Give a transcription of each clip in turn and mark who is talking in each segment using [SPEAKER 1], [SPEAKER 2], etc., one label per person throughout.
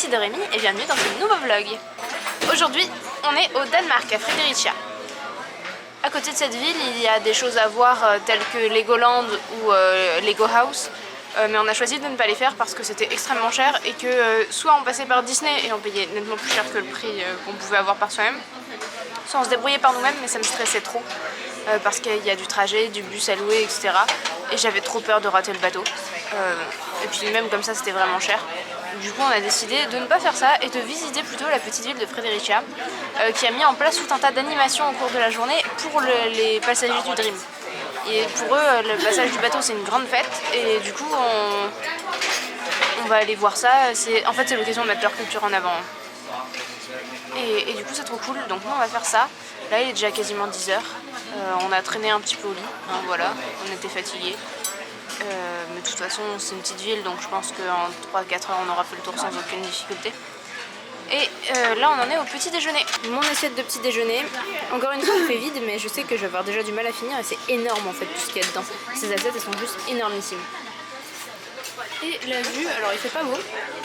[SPEAKER 1] ici Dorémy et bienvenue dans ce nouveau vlog. Aujourd'hui, on est au Danemark, à Fredericia. À côté de cette ville, il y a des choses à voir telles que Legoland ou Lego House. Mais on a choisi de ne pas les faire parce que c'était extrêmement cher et que soit on passait par Disney et on payait nettement plus cher que le prix qu'on pouvait avoir par soi-même, soit on se débrouillait par nous-mêmes, mais ça me stressait trop parce qu'il y a du trajet, du bus à louer, etc. Et j'avais trop peur de rater le bateau. Et puis même comme ça, c'était vraiment cher. Du coup, on a décidé de ne pas faire ça et de visiter plutôt la petite ville de Fredericia qui a mis en place tout un tas d'animations au cours de la journée pour les passagers du Dream. Et pour eux, le passage du bateau, c'est une grande fête et du coup, on va aller voir ça. En fait, c'est l'occasion de mettre leur culture en avant. Et du coup, c'est trop cool. Donc nous, on va faire ça. Là, il est déjà quasiment 10 h. On a traîné un petit peu au lit. Hein, voilà, on était fatigués. Mais de toute façon, c'est une petite ville, donc je pense qu'en 3-4 heures, on aura fait le tour sans aucune difficulté. Et là, on en est au petit déjeuner. Mon assiette de petit déjeuner, encore une fois, elle fait vide, mais je sais que je vais avoir déjà du mal à finir et c'est énorme en fait tout ce qu'il y a dedans. Ces assiettes, elles sont juste énormissimes. Et la vue, alors il fait pas beau,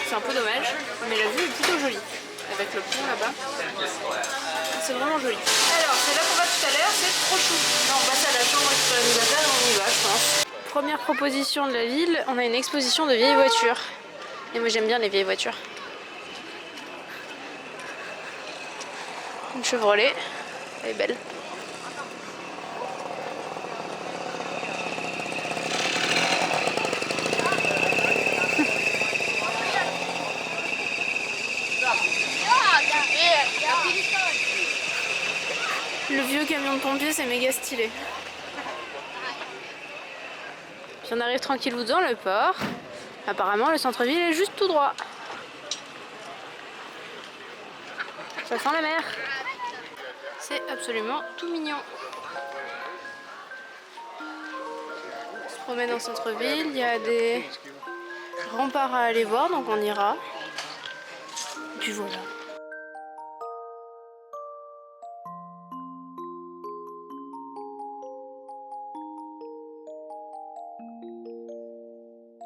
[SPEAKER 1] c'est un peu dommage, mais la vue est plutôt jolie. Avec le pont là-bas, c'est vraiment joli. Alors, c'est là qu'on va tout à l'heure, c'est trop chou. Là, on passe à la chambre qui va nous attendre et on y va, je pense. Première proposition de la ville, on a une exposition de vieilles voitures. Et moi, j'aime bien les vieilles voitures. Une Chevrolet, elle est belle. Le vieux camion de pompier, c'est méga stylé. Puis on arrive tranquillou dans le port. Apparemment, le centre-ville est juste tout droit. Ça sent la mer. C'est absolument tout mignon. On se promène en centre-ville, il y a des remparts à aller voir, donc on ira. Et puis voilà.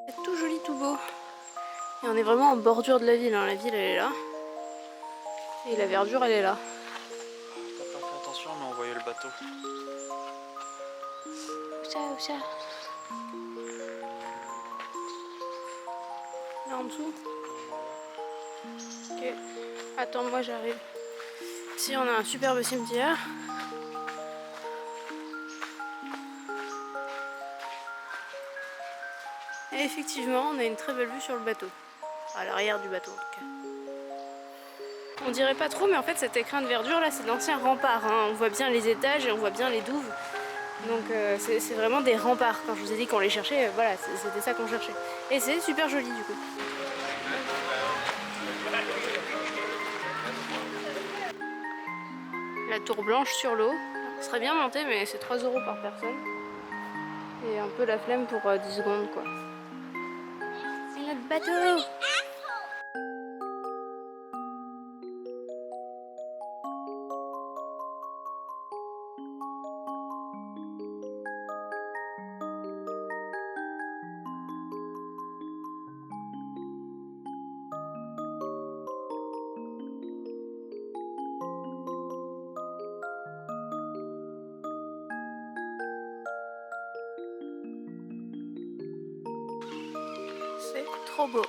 [SPEAKER 1] C'est tout joli, tout beau. Et on est vraiment en bordure de la ville, hein. La ville elle est là. Et la verdure elle est là.
[SPEAKER 2] T'as pas fait attention mais on voyait le bateau.
[SPEAKER 1] Où ça Là en dessous. Ok. Attends, moi j'arrive. Ici on a un superbe cimetière. Et effectivement, on a une très belle vue sur le bateau. À l'arrière du bateau en tout cas. On dirait pas trop, mais en fait cet écrin de verdure là, c'est d'anciens remparts. Hein. On voit bien les étages et on voit bien les douves. Donc c'est vraiment des remparts. Quand je vous ai dit qu'on les cherchait, voilà, c'était ça qu'on cherchait. Et c'est super joli du coup. La tour blanche sur l'eau. Ce serait bien monté, mais c'est 3 € par personne. Et un peu la flemme pour 10 secondes quoi. C'est notre bateau! C'est trop beau.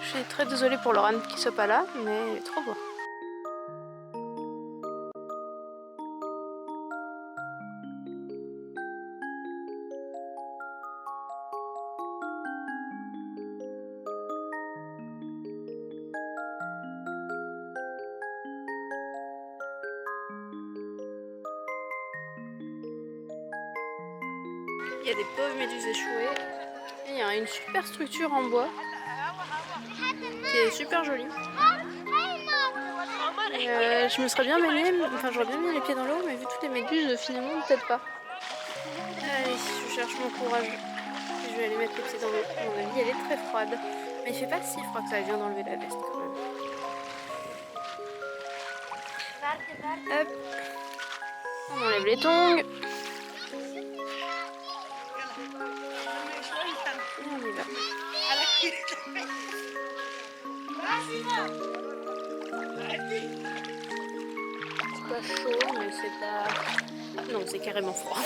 [SPEAKER 1] Je suis très désolée pour Laurent qui soit pas là, mais il est trop beau. Il y a des pauvres méduses échouées. Et il y a une super structure en bois qui est super jolie. Et je me serais bien baignée, enfin j'aurais bien mis les pieds dans l'eau, mais vu toutes les méduses, finalement peut-être pas. Allez, je cherche mon courage. Je vais aller mettre les pieds dans l'eau. À mon avis, elle est très froide. Mais il fait pas si froid que ça, vient d'enlever la veste quand même. Hop. On enlève les tongs. Et on y va. C'est pas chaud, mais c'est pas... Non, c'est carrément froid.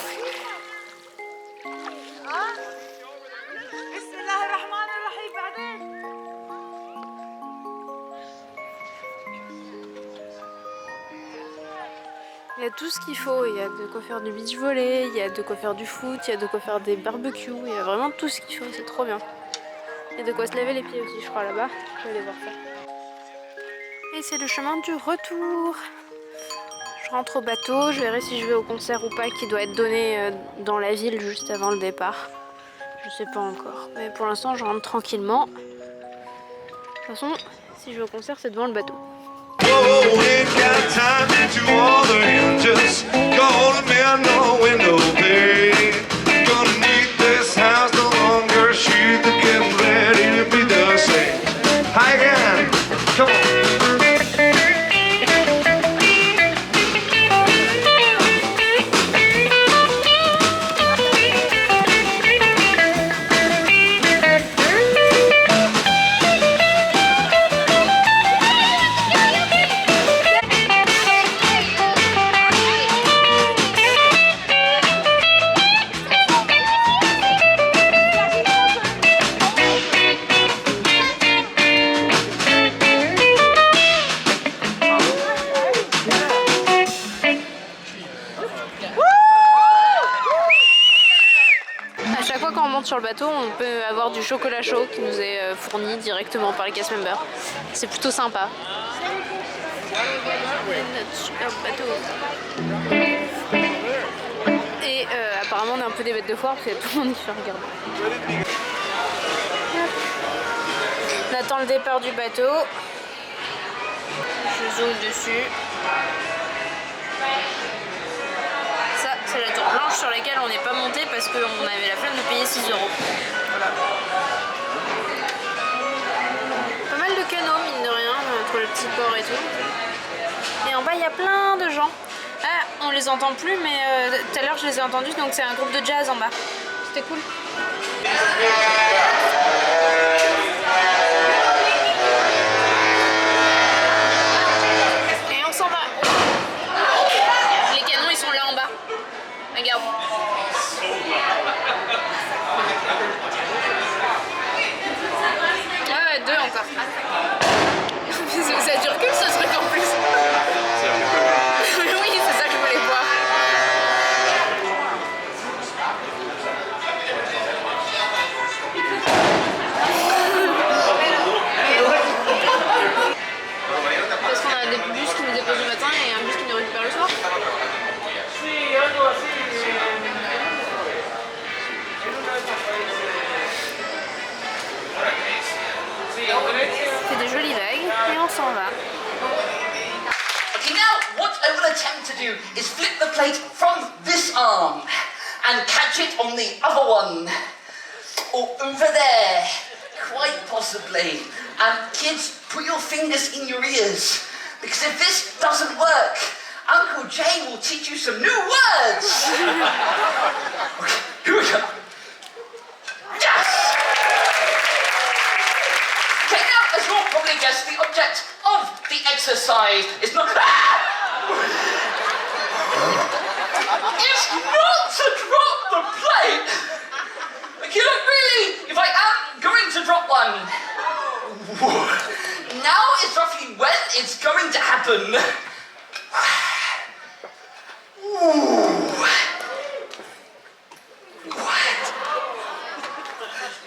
[SPEAKER 1] Il y a tout ce qu'il faut, il y a de quoi faire du beach volley, il y a de quoi faire du foot, il y a de quoi faire des barbecues, il y a vraiment tout ce qu'il faut, c'est trop bien. Il y a de quoi se laver les pieds aussi, je crois, là-bas. Je vais aller voir ça. Et c'est le chemin du retour. Je rentre au bateau, je verrai si je vais au concert ou pas qui doit être donné dans la ville juste avant le départ. Je sais pas encore, mais pour l'instant je rentre tranquillement. De toute façon, si je vais au concert, c'est devant le bateau.
[SPEAKER 3] Oh, ain't got time to do all the hinges. Gonna be no window bay. Gonna need this house no longer. She's getting ready to be the same. Hi again, come on.
[SPEAKER 1] Sur le bateau, on peut avoir du chocolat chaud qui nous est fourni directement par les cast members. C'est plutôt sympa. Notre superbe bateau. Et apparemment on est un peu des bêtes de foire parce que tout le monde y fait regarder. On attend le départ du bateau. Je zoome dessus. C'est la tour blanche sur laquelle on n'est pas monté parce qu'on avait la flemme de payer 6 €. Voilà. Pas mal de canaux, mine de rien, entre le petit port et tout. Et en bas, il y a plein de gens. Ah, on les entend plus, mais tout à l'heure, je les ai entendus, donc c'est un groupe de jazz en bas. C'était cool. Et on s'en va. Les canons, ils sont là en bas. Regarde. Ah ouais, 2 encore. Ça dure que ce truc en plus. Oui, c'est ça que je voulais voir. Parce qu'on a des bus qui nous déposent le matin et un bus qui nous récupère le soir. C'est des jolies vagues et on s'en va.
[SPEAKER 4] Okay, now what I will attempt to do is flip the plate from this arm and catch it on the other one. Or over there, quite possibly. And kids, put your fingers in your ears, because if this doesn't work, Uncle Jay will teach you some new words. Okay, here we go. Yes! Okay, now, as you'll probably guess, the object of the exercise is not... It's not to drop the plate! Okay, look, really, if I am going to drop one, now is roughly when it's going to happen. What?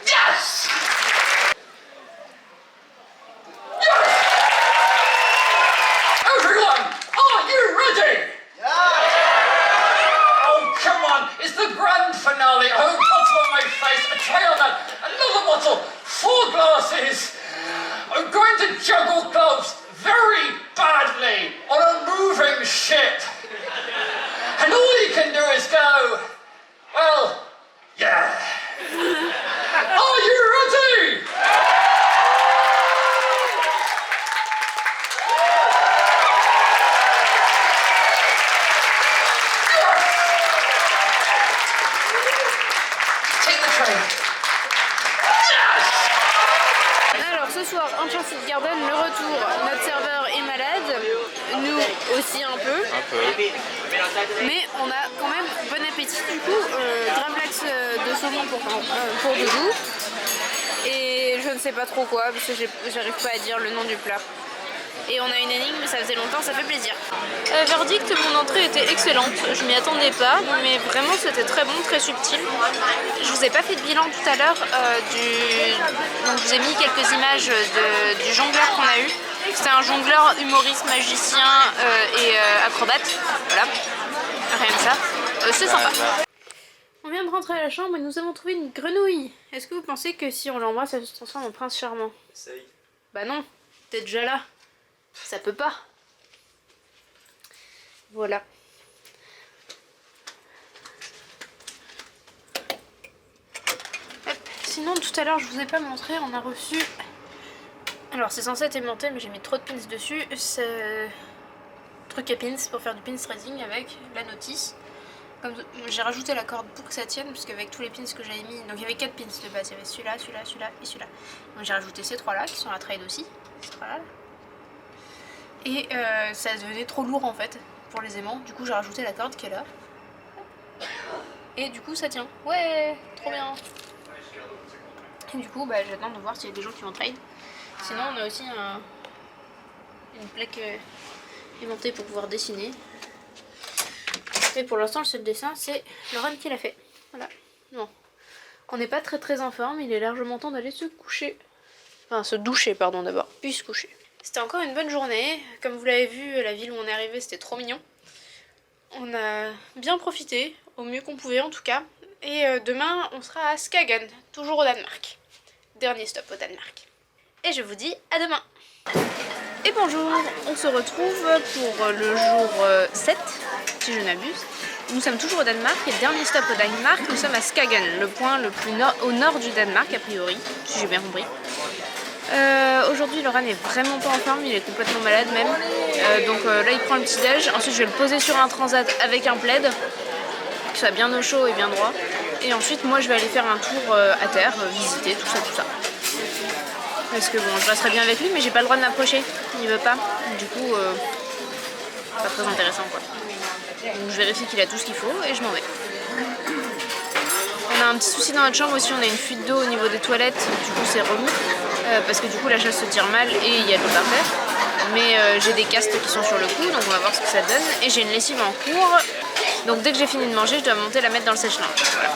[SPEAKER 4] Yes! Yes! Everyone, are you ready? Yeah! Oh, come on, it's the grand finale. Oh, bottle on my face, a tray on that, another bottle, 4 glasses. I'm going to juggle gloves very badly on a moving ship. And all you can do is go, well, yeah. Are you ready? Take the train. Yes!
[SPEAKER 1] Alors Alors ce soir, Enchanted Garden, le retour. Notre serveur est malade, nous aussi un peu. Mais on a quand même bon appétit. Du coup, gravlax de saumon pour Doudou. Et je ne sais pas trop quoi, parce que j'arrive pas à dire le nom du plat. Et on a une énigme, ça faisait longtemps, ça fait plaisir. Verdict, mon entrée était excellente. Je m'y attendais pas, mais vraiment c'était très bon, très subtil. Je vous ai pas fait de bilan tout à l'heure donc je vous ai mis quelques images du jongleur qu'on a eu. C'était un jongleur, humoriste, magicien et acrobate. Voilà, rien que ça. C'est sympa. On vient de rentrer à la chambre et nous avons trouvé une grenouille. Est-ce que vous pensez que si on l'embrasse, ça se transforme en prince charmant?
[SPEAKER 2] Essaye.
[SPEAKER 1] Bah non, t'es déjà là. Ça peut pas. Voilà. Hop. Sinon, tout à l'heure, je vous ai pas montré, on a reçu... Alors, c'est censé être aimanté, mais j'ai mis trop de pins dessus. C'est truc à pins pour faire du pins threading avec la notice. J'ai rajouté la corde pour que ça tienne, parce qu'avec tous les pins que j'avais mis... Donc, il y avait 4 pins de base. Il y avait celui-là, celui-là, celui-là et celui-là. Donc, j'ai rajouté ces 3-là, qui sont à trade aussi. Ces 3-là. Et ça devenait trop lourd en fait pour les aimants, du coup j'ai rajouté la corde qui est là. Et du coup ça tient. Ouais, trop bien. Et du coup bah, j'attends de voir s'il y a des gens qui vont trade. Sinon on a aussi une plaque aimantée pour pouvoir dessiner. Et pour l'instant le seul dessin c'est Laurent qui l'a fait. Voilà. Bon. On n'est pas très en forme, il est largement temps d'aller se coucher. Enfin se doucher pardon d'abord, puis se coucher. C'était encore une bonne journée. Comme vous l'avez vu, la ville où on est arrivé, c'était trop mignon. On a bien profité, au mieux qu'on pouvait en tout cas. Et demain, on sera à Skagen, toujours au Danemark. Dernier stop au Danemark. Et je vous dis à demain. Et bonjour, on se retrouve pour le jour 7, si je n'abuse. Nous sommes toujours au Danemark et dernier stop au Danemark, nous sommes à Skagen, le point le plus au nord du Danemark a priori, si j'ai bien compris. Aujourd'hui Laurent n'est vraiment pas en forme, il est complètement malade même. Donc là il prend le petit déj, ensuite je vais le poser sur un transat avec un plaid, qu'il soit bien au chaud et bien droit. Et ensuite moi je vais aller faire un tour à terre, visiter tout ça. Parce que bon je resterai bien avec lui mais j'ai pas le droit de m'approcher, il veut pas. Du coup pas très intéressant quoi. Donc je vérifie qu'il a tout ce qu'il faut et je m'en vais. On a un petit souci dans notre chambre aussi, on a une fuite d'eau au niveau des toilettes, du coup c'est remis. Parce que du coup la chasse se tire mal et il y a de l'eau par terre. Mais j'ai des castes qui sont sur le coup, donc on va voir ce que ça donne. Et j'ai une lessive en cours, donc dès que j'ai fini de manger, je dois monter la mettre dans le sèche-linge. Voilà.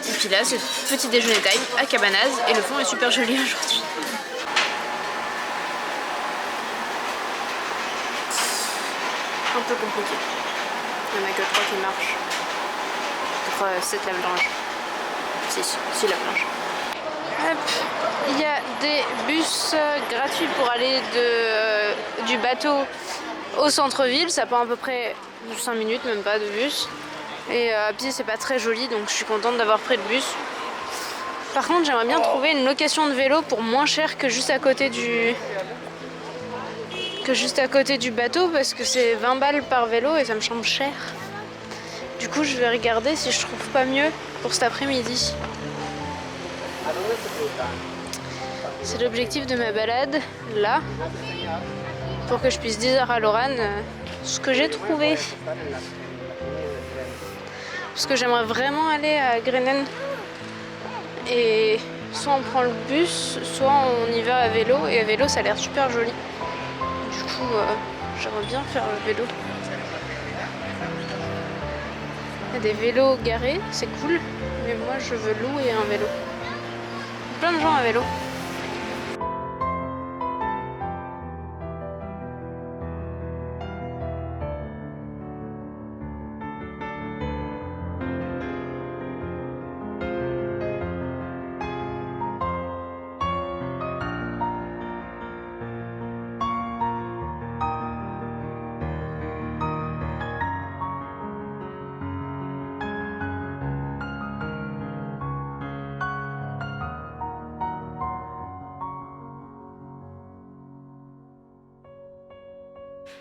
[SPEAKER 1] Et puis là, c'est petit déjeuner time à Cabanaz et le fond est super joli aujourd'hui. Un peu compliqué. Il n'y en a que 3 qui marchent. 7 lave-linge. 6 lave-linge. Il y a des bus gratuits pour aller du bateau au centre-ville. Ça prend à peu près 5 minutes, même pas de bus. Et à pied c'est pas très joli, donc je suis contente d'avoir pris le bus. Par contre j'aimerais bien trouver une location de vélo pour moins cher que juste à côté du bateau, parce que c'est 20 balles par vélo et ça me semble cher. Du coup je vais regarder si je trouve pas mieux pour cet après-midi. C'est l'objectif de ma balade, là, pour que je puisse dire à Laurent ce que j'ai trouvé. Parce que j'aimerais vraiment aller à Grenen. Et soit on prend le bus, soit on y va à vélo. Et à vélo, ça a l'air super joli. Du coup, j'aimerais bien faire le vélo. Il y a des vélos garés, c'est cool. Mais moi, je veux louer un vélo. Plein de gens à vélo.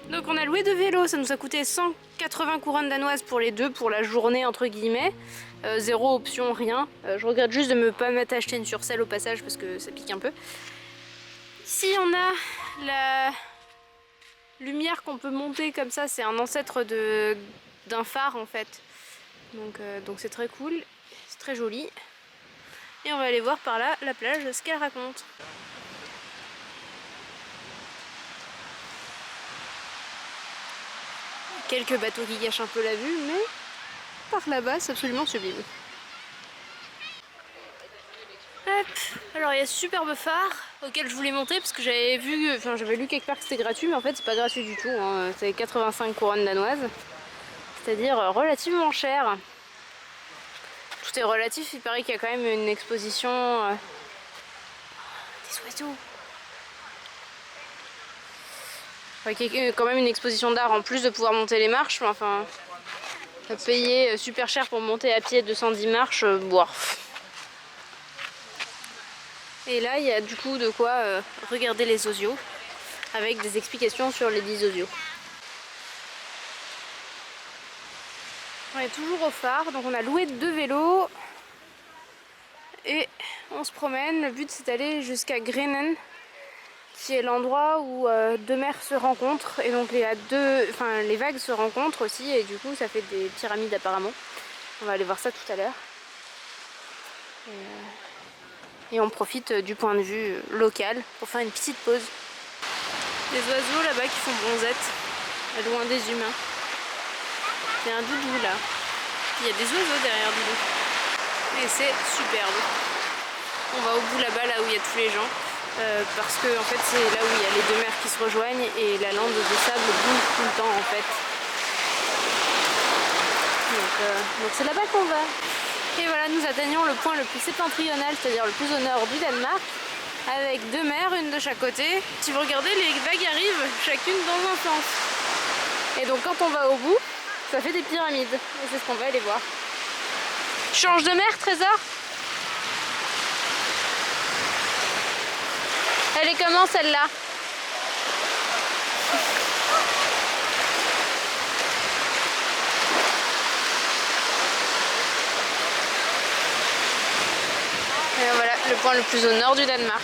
[SPEAKER 1] Donc on a loué 2 vélos, ça nous a coûté 180 couronnes danoises pour les deux, pour la journée entre guillemets. 0 option, rien. Je regrette juste de ne pas m'être acheté une surcelle au passage parce que ça pique un peu. Ici on a la lumière qu'on peut monter comme ça, c'est un ancêtre d'un phare en fait. Donc c'est très cool, c'est très joli. Et on va aller voir par là la plage, ce qu'elle raconte. Quelques bateaux qui gâchent un peu la vue, mais par là-bas c'est absolument sublime. Hop. Alors il y a ce superbe phare auquel je voulais monter parce que j'avais lu quelque part que c'était gratuit, mais en fait c'est pas gratuit du tout, hein. C'est 85 couronnes danoises, c'est-à-dire relativement cher. Tout est relatif, il paraît qu'il y a quand même une exposition des oiseaux. Il y a quand même une exposition d'art en plus de pouvoir monter les marches, mais enfin payer super cher pour monter à pied 210 marches, boire. Et là il y a du coup de quoi regarder les osios avec des explications sur les 10 osios. On est toujours au phare, donc on a loué 2 vélos et on se promène. Le but c'est d'aller jusqu'à Grenen, qui est l'endroit où 2 mers se rencontrent, et donc les vagues se rencontrent aussi, et du coup ça fait des pyramides apparemment. On va aller voir ça tout à l'heure. Et on profite du point de vue local pour faire une petite pause. Des oiseaux là-bas qui font bronzette, loin des humains. Il y a un doudou là. Il y a des oiseaux derrière Doudou. Et c'est superbe. On va au bout là-bas, là où il y a tous les gens. Parce que en fait c'est là où il y a les 2 mers qui se rejoignent et la lande de sable bouge tout le temps en fait. Donc c'est là-bas qu'on va. Et voilà, nous atteignons le point le plus septentrional, c'est-à-dire le plus au nord du Danemark, avec 2 mers, une de chaque côté. Si vous regardez, les vagues arrivent chacune dans un sens. Et donc quand on va au bout, ça fait des pyramides. Et c'est ce qu'on va aller voir. Change de mer, Trésor? Elle est comment celle-là? Et voilà, le point le plus au nord du Danemark.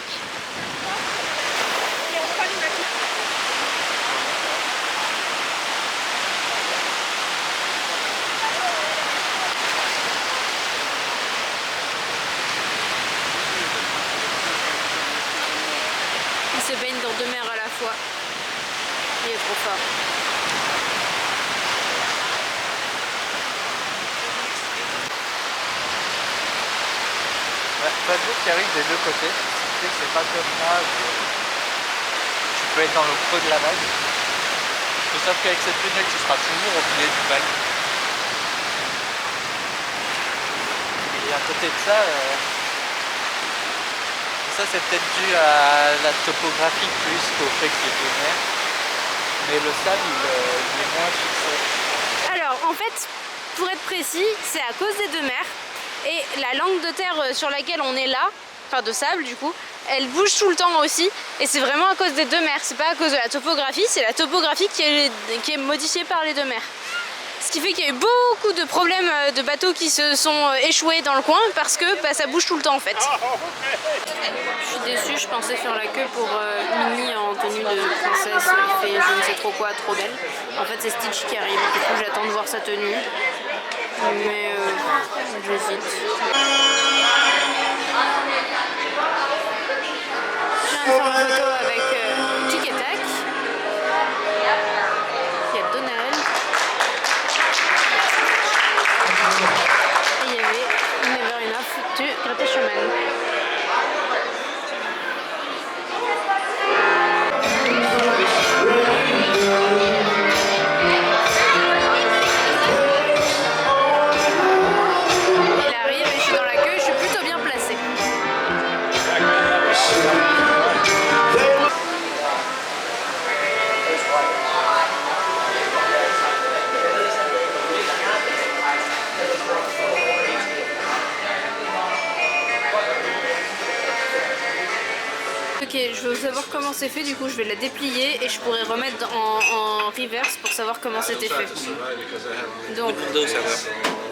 [SPEAKER 1] Il se baigne dans 2 mers à la fois. Il est trop fort.
[SPEAKER 2] Pas d'eau qui arrive des 2 côtés, ce qui fait que c'est pas comme là où tu peux être dans le creux de la vague. Sauf qu'avec cette lunette, tu seras toujours au milieu du vague. Et à côté de ça, ça c'est peut-être dû à la topographie plus qu'au fait qu'il y ait 2 mers. Mais le sable il est moins fixé.
[SPEAKER 1] Alors en fait, pour être précis, c'est à cause des 2 mers. Et la langue de terre sur laquelle on est là, enfin de sable du coup, elle bouge tout le temps aussi. Et c'est vraiment à cause des 2 mers, c'est pas à cause de la topographie, c'est la topographie qui est modifiée par les 2 mers. Ce qui fait qu'il y a eu beaucoup de problèmes de bateaux qui se sont échoués dans le coin parce que ça bouge tout le temps en fait. Je suis déçue, je pensais faire la queue pour Minnie en tenue de princesse fait je ne sais trop quoi, trop belle. En fait c'est Stitch qui arrive, du coup j'attends de voir sa tenue. Mais j'hésite. Je viens de faire une photo avec Tic et Tac. Il y a Donald. Et il y avait Never Enough du Greta Schumann. Ok, je veux savoir comment c'est fait, du coup je vais la déplier et je pourrais remettre en reverse pour savoir comment c'était fait. Donc,
[SPEAKER 2] Demander au serveur.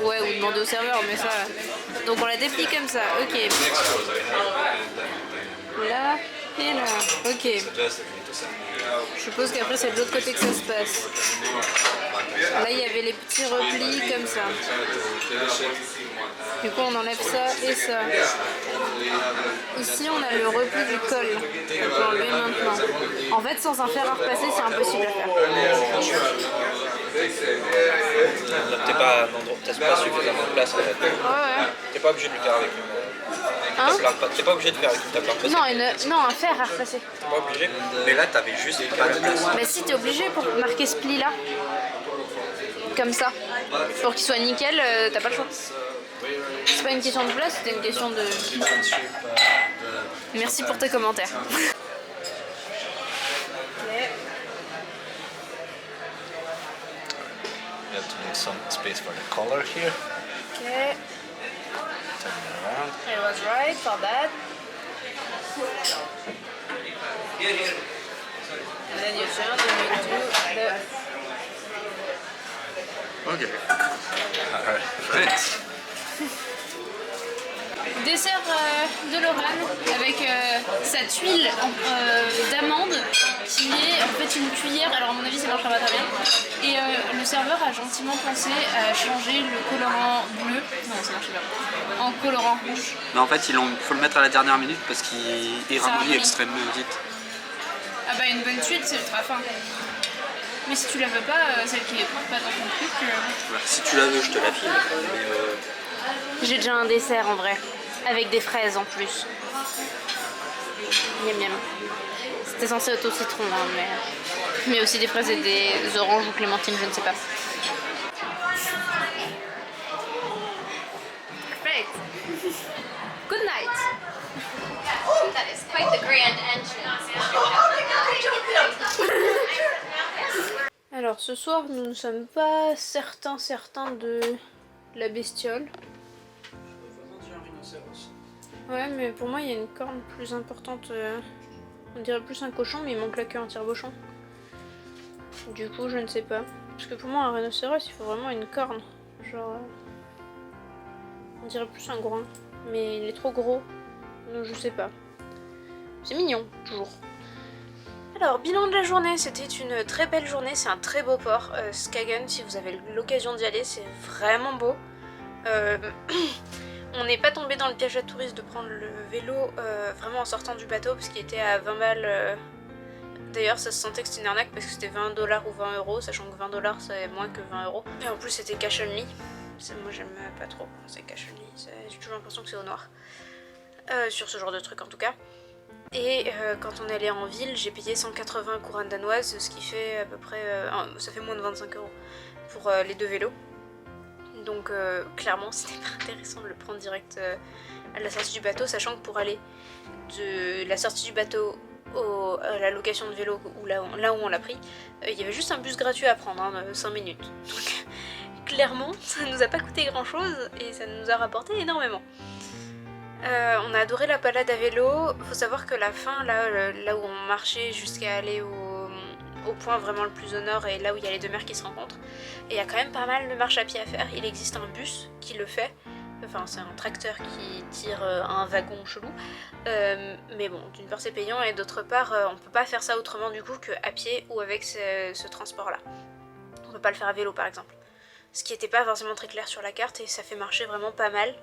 [SPEAKER 1] ouais, ou demander au serveur, mais ça... Donc on la déplie comme ça, ok. Là et là, ok. Je suppose qu'après c'est de l'autre côté que ça se passe. Là il y avait les petits replis comme ça. Du coup on enlève ça et ça. Ici on a le repli du col. On peut enlever maintenant. En fait sans un fer à repasser c'est impossible à faire.
[SPEAKER 2] T'as pas suffisamment de place en fait.
[SPEAKER 1] Ouais.
[SPEAKER 2] T'es pas obligé de le faire avec une
[SPEAKER 1] Hein?
[SPEAKER 2] T'es pas obligé de faire avec une table à repasser.
[SPEAKER 1] Non, un fer à repasser.
[SPEAKER 2] T'es pas obligé. Mais là t'avais juste pas de place.
[SPEAKER 1] Mais si t'es obligé pour marquer ce pli là. Comme ça. Pour qu'il soit nickel, t'as pas le choix. C'est pas une question de place, c'était une question de... Merci pour tes commentaires.
[SPEAKER 2] You have to make some space for the color here.
[SPEAKER 1] Okay.
[SPEAKER 2] Turn it around.
[SPEAKER 1] It was right for that. And then you turn and you do the...
[SPEAKER 2] Okay. Alright, thanks.
[SPEAKER 1] Dessert de Lorraine avec sa tuile d'amande qui est en fait une cuillère. Alors à mon avis ça marchera pas très bien. Et le serveur a gentiment pensé à changer le colorant bleu. Non ça marche pas. En colorant rouge.
[SPEAKER 2] Mais en fait, faut le mettre à la dernière minute parce qu'il ramollit extrêmement vite.
[SPEAKER 1] Ah bah une bonne tuile c'est ultra fin. Mais si tu la veux pas, celle qui est pas dans ton truc...
[SPEAKER 2] Si tu la veux, je te la file.
[SPEAKER 1] J'ai déjà un dessert en vrai, avec des fraises en plus. Miam miam. C'était censé être au citron, hein, mais aussi des fraises et des oranges ou clémentines, je ne sais pas. Perfect. Good night.
[SPEAKER 5] That is quite the grand entrance.
[SPEAKER 1] Alors ce soir, nous ne sommes pas certains de la bestiole. Ouais, mais pour moi, il y a une corne plus importante. On dirait plus un cochon, mais il manque la queue en tire-bouchon. Du coup, je ne sais pas. Parce que pour moi, un rhinocéros, il faut vraiment une corne. Genre... on dirait plus un groin. Mais il est trop gros. Donc je sais pas. C'est mignon, toujours. Alors, bilan de la journée, c'était une très belle journée, c'est un très beau port. Skagen, si vous avez l'occasion d'y aller, c'est vraiment beau. On n'est pas tombé dans le piège à touristes de prendre le vélo vraiment en sortant du bateau, parce qu'il était à 20 balles. D'ailleurs, ça se sentait que c'était une arnaque parce que c'était 20 $ ou 20 €, sachant que 20 $ c'est moins que 20 €. Et en plus, c'était cash only. Moi, j'aime pas trop quand c'est cash only, j'ai toujours l'impression que c'est au noir. Sur ce genre de truc en tout cas. Et quand on est allé en ville, j'ai payé 180 couronnes danoises, ce qui fait à peu près... ça fait moins de 25 € pour les deux vélos. Donc clairement, c'était pas intéressant de le prendre direct à la sortie du bateau, sachant que pour aller de la sortie du bateau à la location de vélo, là où on l'a pris, il y avait juste un bus gratuit à prendre, hein, 5 minutes. Donc clairement, ça nous a pas coûté grand chose et ça nous a rapporté énormément. On a adoré la balade à vélo. Faut savoir que la fin, là où on marchait jusqu'à aller au point vraiment le plus au nord et là où il y a les deux mers qui se rencontrent, et il y a quand même pas mal de marche à pied à faire. Il existe un bus qui le fait, enfin c'est un tracteur qui tire un wagon chelou, mais bon, d'une part c'est payant et d'autre part on peut pas faire ça autrement du coup qu'à pied ou avec ce transport là. On peut pas le faire à vélo par exemple, ce qui était pas forcément très clair sur la carte et ça fait marcher vraiment pas mal.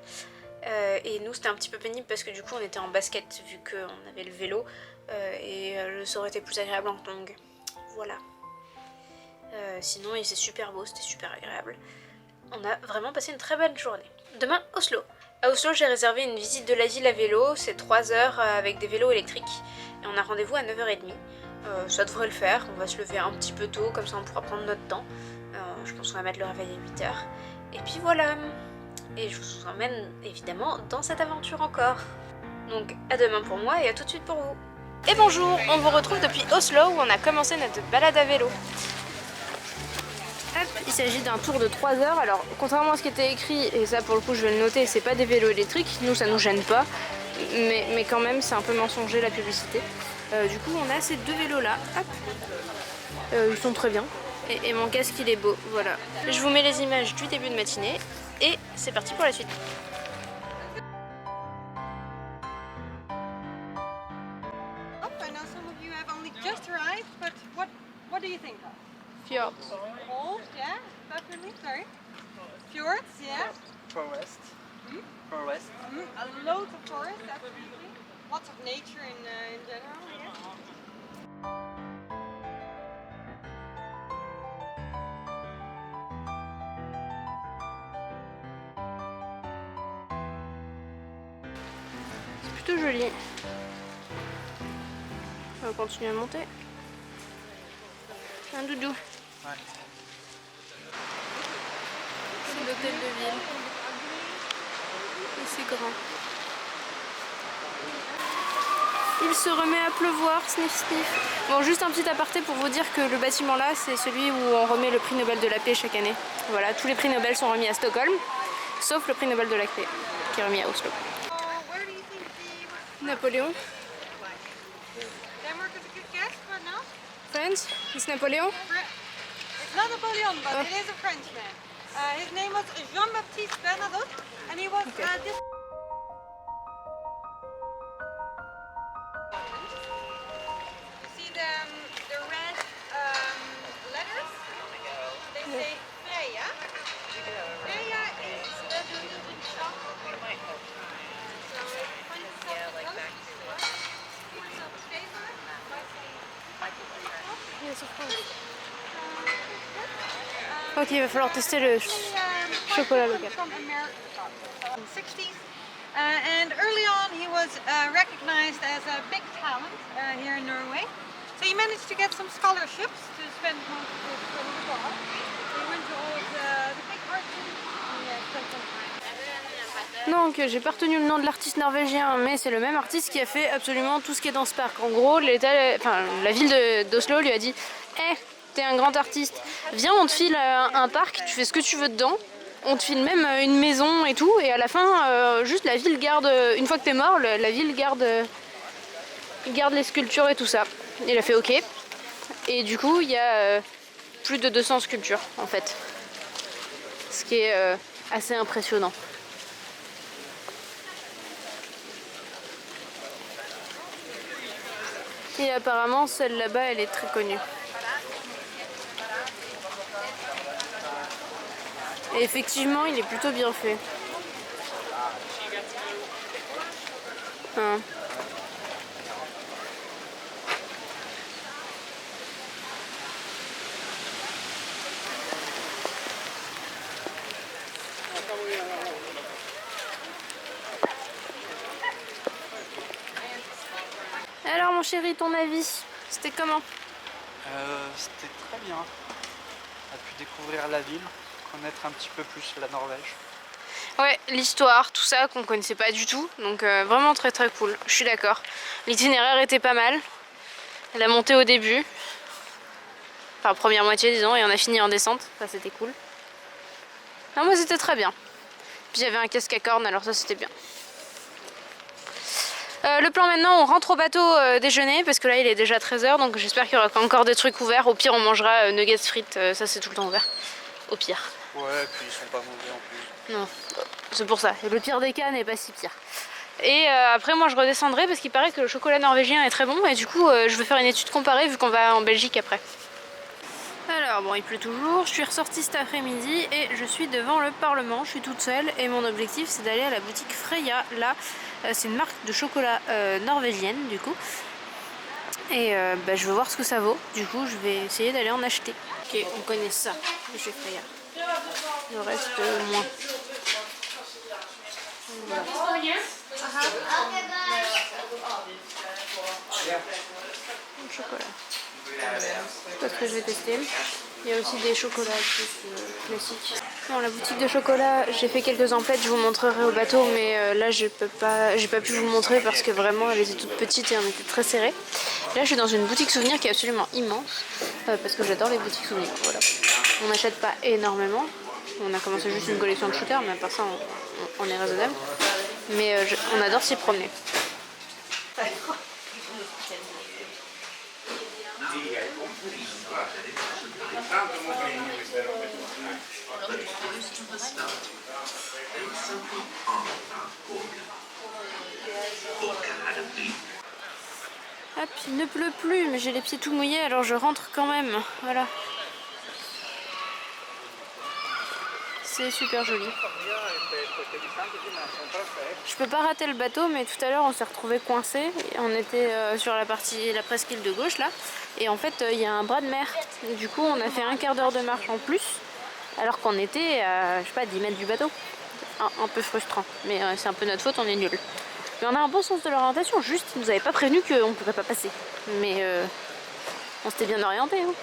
[SPEAKER 1] Et nous c'était un petit peu pénible parce que du coup on était en basket vu qu'on avait le vélo et ça aurait été plus agréable en tongs. Voilà. Sinon il faisait super beau, c'était super agréable. On a vraiment passé une très belle journée. Demain, Oslo. À Oslo j'ai réservé une visite de la ville à vélo, c'est 3 heures avec des vélos électriques et on a rendez-vous à 9h30. Ça devrait le faire, on va se lever un petit peu tôt, comme ça on pourra prendre notre temps. Je pense qu'on va mettre le réveil à 8h. Et puis voilà. Et je vous emmène évidemment dans cette aventure encore. Donc à demain pour moi et à tout de suite pour vous. Et bonjour, on vous retrouve depuis Oslo où on a commencé notre balade à vélo. Hop, il s'agit d'un tour de 3 heures. Alors contrairement à ce qui était écrit, et ça pour le coup je vais le noter, c'est pas des vélos électriques, nous ça nous gêne pas. mais quand même c'est un peu mensonger la publicité. Du coup on a ces deux vélos là, hop. Ils sont très bien. Et mon casque il est beau, voilà. Je vous mets les images du début de matinée et c'est parti pour la suite.
[SPEAKER 6] I know some of you have only just arrived, but what do you think of?
[SPEAKER 1] Fjord.
[SPEAKER 6] Cold, yeah, definitely. Sorry. Fjords, yeah.
[SPEAKER 2] Forest. Forest.
[SPEAKER 6] A lot of forest, absolutely. Lots of nature in general, yeah.
[SPEAKER 1] C'est plutôt joli. On va continuer à monter. Un doudou.
[SPEAKER 2] Ouais.
[SPEAKER 1] C'est l'hôtel de ville. Et c'est grand. Il se remet à pleuvoir, sniff sniff. Bon, juste un petit aparté pour vous dire que le bâtiment là, c'est celui où on remet le prix Nobel de la paix chaque année. Voilà, tous les prix Nobel sont remis à Stockholm, sauf le prix Nobel de la paix qui est remis à Oslo.
[SPEAKER 6] Where do you think the
[SPEAKER 1] Napoléon.
[SPEAKER 6] Denmark is a good guess, but no?
[SPEAKER 1] France, it's Napoléon.
[SPEAKER 6] It's not Napoleon, but it is a Frenchman. His name was Jean-Baptiste Bernadotte, and he was this. You see the red letters? They say Freya. Freya is the Norwegian shop. So it points up the coast. Speaks of favor by saying
[SPEAKER 1] Yes, of course. Ok, il va falloir tester le chocolat local.
[SPEAKER 6] From America, in the 60s. And early on he was recognized as a big talent here in Norway. So he managed to get some scholarships to spend most of his studies abroad. So he went to all of the big arts and he spent some time.
[SPEAKER 1] Donc j'ai pas retenu le nom de l'artiste norvégien, mais c'est le même artiste qui a fait absolument tout ce qui est dans ce parc. En gros, la ville d'Oslo lui a dit t'es un grand artiste, viens on te file un parc, tu fais ce que tu veux dedans, on te file même une maison et tout, et à la fin juste la ville garde, une fois que t'es mort, la ville garde les sculptures et tout ça. Il a fait ok, et du coup il y a plus de 200 sculptures en fait, ce qui est assez impressionnant. Et apparemment celle là-bas elle est très connue. Et effectivement, il est plutôt bien fait. Hein. Alors mon chéri, ton avis, c'était comment?
[SPEAKER 2] C'était très bien. On a pu découvrir la ville, connaître un petit peu plus la Norvège.
[SPEAKER 1] Ouais, l'histoire, tout ça qu'on connaissait pas du tout, donc vraiment très très cool, je suis d'accord. L'itinéraire était pas mal, la montée au début, enfin première moitié disons, et on a fini en descente, ça c'était cool. Non, moi c'était très bien. Puis j'avais un casque à cornes, alors ça c'était bien. Le plan maintenant, on rentre au bateau déjeuner parce que là il est déjà 13 h, donc j'espère qu'il y aura encore des trucs ouverts. Au pire on mangera nuggets frites, ça c'est tout le temps ouvert. Au pire.
[SPEAKER 2] Ouais, puis ils sont pas mauvais en plus.
[SPEAKER 1] Non, c'est pour ça. Et le pire des cas n'est pas si pire. Et après moi je redescendrai parce qu'il paraît que le chocolat norvégien est très bon et du coup je vais faire une étude comparée vu qu'on va en Belgique après. Alors bon, il pleut toujours, je suis ressortie cet après-midi et je suis devant le Parlement, je suis toute seule et mon objectif c'est d'aller à la boutique Freya. Là c'est une marque de chocolat norvégienne du coup. Et je veux voir ce que ça vaut, du coup je vais essayer d'aller en acheter. Ok, on connaît ça de chez Freya. Le reste moins. Voilà. Le chocolat. C'est ce que je vais tester. Il y a aussi des chocolats plus classiques. Bon, la boutique de chocolat, j'ai fait quelques emplettes, je vous montrerai au bateau, mais là j'ai pas pu vous montrer parce que vraiment elle était toute petite et on était très serrés. Là je suis dans une boutique souvenir qui est absolument immense parce que j'adore les boutiques souvenirs. Voilà. On n'achète pas énormément, on a commencé juste une collection de shooters, mais à part ça on est raisonnable. Mais on adore s'y promener. Hop, il ne pleut plus, mais j'ai les pieds tout mouillés, alors je rentre quand même. Voilà. C'est super joli. Je peux pas rater le bateau, mais tout à l'heure on s'est retrouvé coincé. On était sur la presqu'île de gauche là, et en fait il y a un bras de mer. Et du coup on a fait un quart d'heure de marche en plus, alors qu'on était à, je sais pas, 10 mètres du bateau. Un peu frustrant, mais c'est un peu notre faute, on est nuls. Mais on a un bon sens de l'orientation, juste ils nous avaient pas prévenu qu'on pourrait pas passer. Mais on s'était bien orienté. Hein.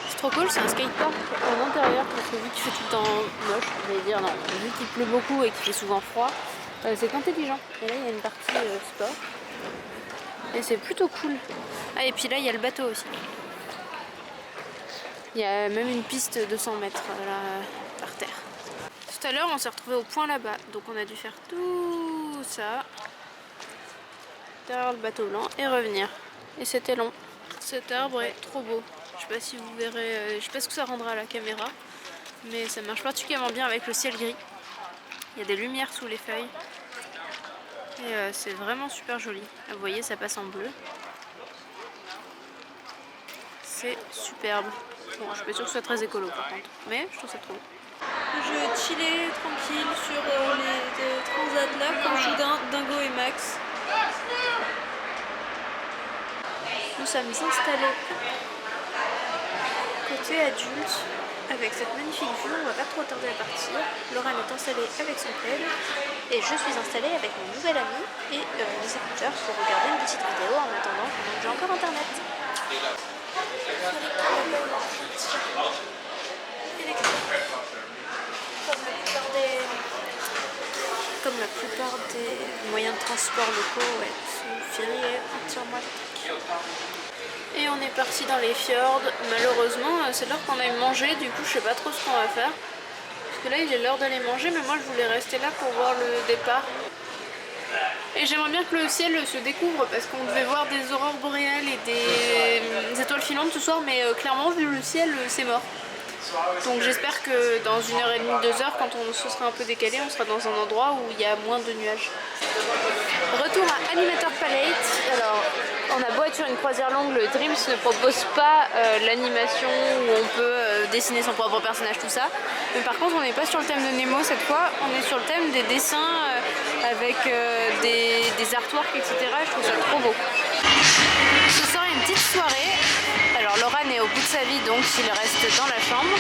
[SPEAKER 1] C'est trop cool, c'est un skatepark en intérieur, parce que vu qu'il fait tout le temps moche, je vais dire non, vu qu'il pleut beaucoup et qu'il fait souvent froid, c'est intelligent. Et là il y a une partie sport, et c'est plutôt cool. Ah, et puis là il y a le bateau aussi. Il y a même une piste de 100 mètres là, par terre. Tout à l'heure on s'est retrouvé au point là-bas, donc on a dû faire tout ça, derrière le bateau blanc, et revenir. Et c'était long. Cet arbre est trop beau. Je sais pas si vous verrez, je sais pas ce que ça rendra à la caméra, mais ça marche particulièrement bien avec le ciel gris. Il y a des lumières sous les feuilles et c'est vraiment super joli. Là, vous voyez, ça passe en bleu. C'est superbe. Bon, je suis pas sûre que ce soit très écolo par contre, mais je trouve ça trop beau. Je chillais tranquille sur les transats là quand je joue Dingo et Max. Nous sommes installés côté adulte avec cette magnifique vue. On va pas trop tarder à partir. Lorraine est installée avec son plaid et je suis installée avec mon nouvel ami et mes écouteurs pour regarder une petite vidéo en attendant que j'ai encore internet. Comme la plupart des moyens de transport locaux, ouais, ce ferry est entièrement électrique. Et on est parti dans les fjords. Malheureusement, c'est l'heure qu'on aille manger, du coup je sais pas trop ce qu'on va faire. Parce que là il est l'heure d'aller manger, mais moi je voulais rester là pour voir le départ. Et j'aimerais bien que le ciel se découvre, parce qu'on devait voir des aurores boréales et des étoiles filantes ce soir, mais clairement vu le ciel c'est mort. Donc j'espère que dans 1h30, 2h, quand on se sera un peu décalé, on sera dans un endroit où il y a moins de nuages. Retour à Animator Palette. Alors, on a beau être sur une croisière longue, le Dreams ne propose pas l'animation où on peut dessiner son propre personnage, tout ça. Mais par contre, on n'est pas sur le thème de Nemo cette fois, on est sur le thème des dessins avec des artworks, etc. Je trouve ça trop beau. Ce soir, une petite soirée. Alors, Lorraine est au bout de sa vie, donc il reste dans la chambre.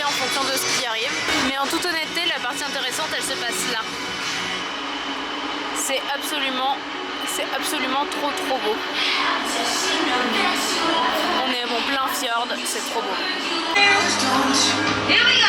[SPEAKER 1] En fonction de ce qui arrive, mais en toute honnêteté la partie intéressante elle se passe là. C'est absolument trop beau. On est en plein fjord, c'est trop beau. Here we go.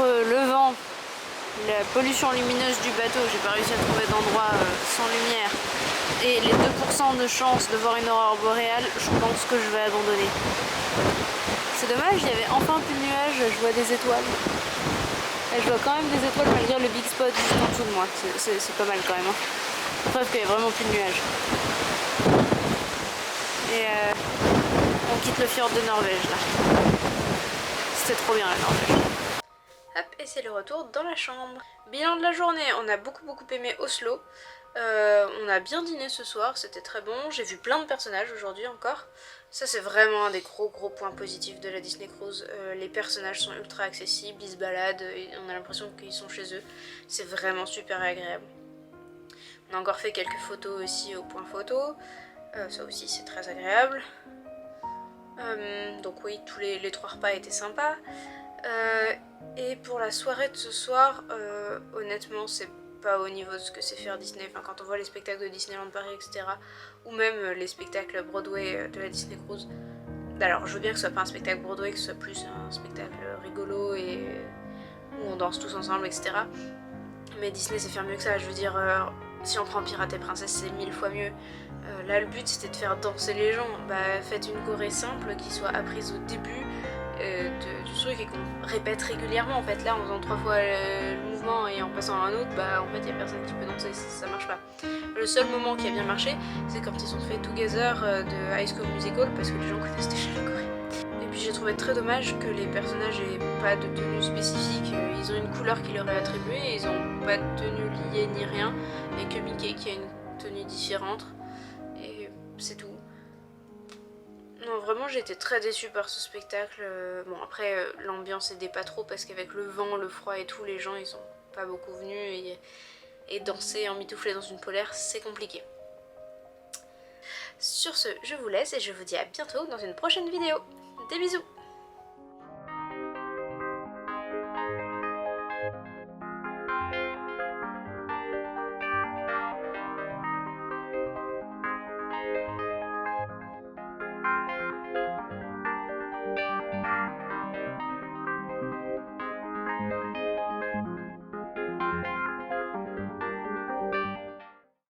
[SPEAKER 1] entre le vent, la pollution lumineuse du bateau, j'ai pas réussi à trouver d'endroit sans lumière, et les 2% de chance de voir une aurore boréale, je pense que je vais abandonner. C'est dommage, il y avait enfin plus de nuages, je vois des étoiles. Et je vois quand même des étoiles malgré le big spot juste en dessous de moi, c'est pas mal quand même. Hein. Preuve qu'il y a vraiment plus de nuages. Et on quitte le fjord de Norvège là. C'était trop bien la Norvège. Hop, et c'est le retour dans la chambre. Bilan de la journée, on a beaucoup aimé Oslo. On a bien dîné ce soir, c'était très bon. J'ai vu plein de personnages aujourd'hui encore. Ça c'est vraiment un des gros points positifs de la Disney Cruise. Les personnages sont ultra accessibles, ils se baladent, et on a l'impression qu'ils sont chez eux. C'est vraiment super agréable. On a encore fait quelques photos aussi au point photo. Ça aussi c'est très agréable. Donc oui, tous les 3 repas étaient sympas. Et pour la soirée de ce soir, honnêtement c'est pas au niveau de ce que c'est faire Disney, enfin quand on voit les spectacles de Disneyland Paris, etc. Ou même les spectacles Broadway de la Disney Cruise. Alors je veux bien que ce soit pas un spectacle Broadway, que ce soit plus un spectacle rigolo et où on danse tous ensemble, etc. Mais Disney c'est faire mieux que ça, je veux dire, si on prend Pirates et Princesses c'est 1000 fois mieux. Là le but c'était de faire danser les gens, bah faites une choré simple qui soit apprise au début du truc et qu'on répète régulièrement. En fait là en faisant 3 fois le mouvement et en passant à un autre, bah en fait il n'y a personne qui peut danser, ça marche pas. Le seul moment qui a bien marché c'est quand ils ont fait Together de High School Musical parce que les gens connaissent déjà la choré. Et puis j'ai trouvé très dommage que les personnages aient pas de tenue spécifique, ils ont une couleur qui leur est attribuée et ils ont pas de tenue liée ni rien, et que Mickey qui a une tenue différente et c'est tout. Non, vraiment j'ai été très déçue par ce spectacle. Bon après l'ambiance aidait pas trop parce qu'avec le vent, le froid et tout, les gens ils sont pas beaucoup venus et danser emmitouflé dans une polaire c'est compliqué. Sur ce, je vous laisse et je vous dis à bientôt dans une prochaine vidéo. Des bisous!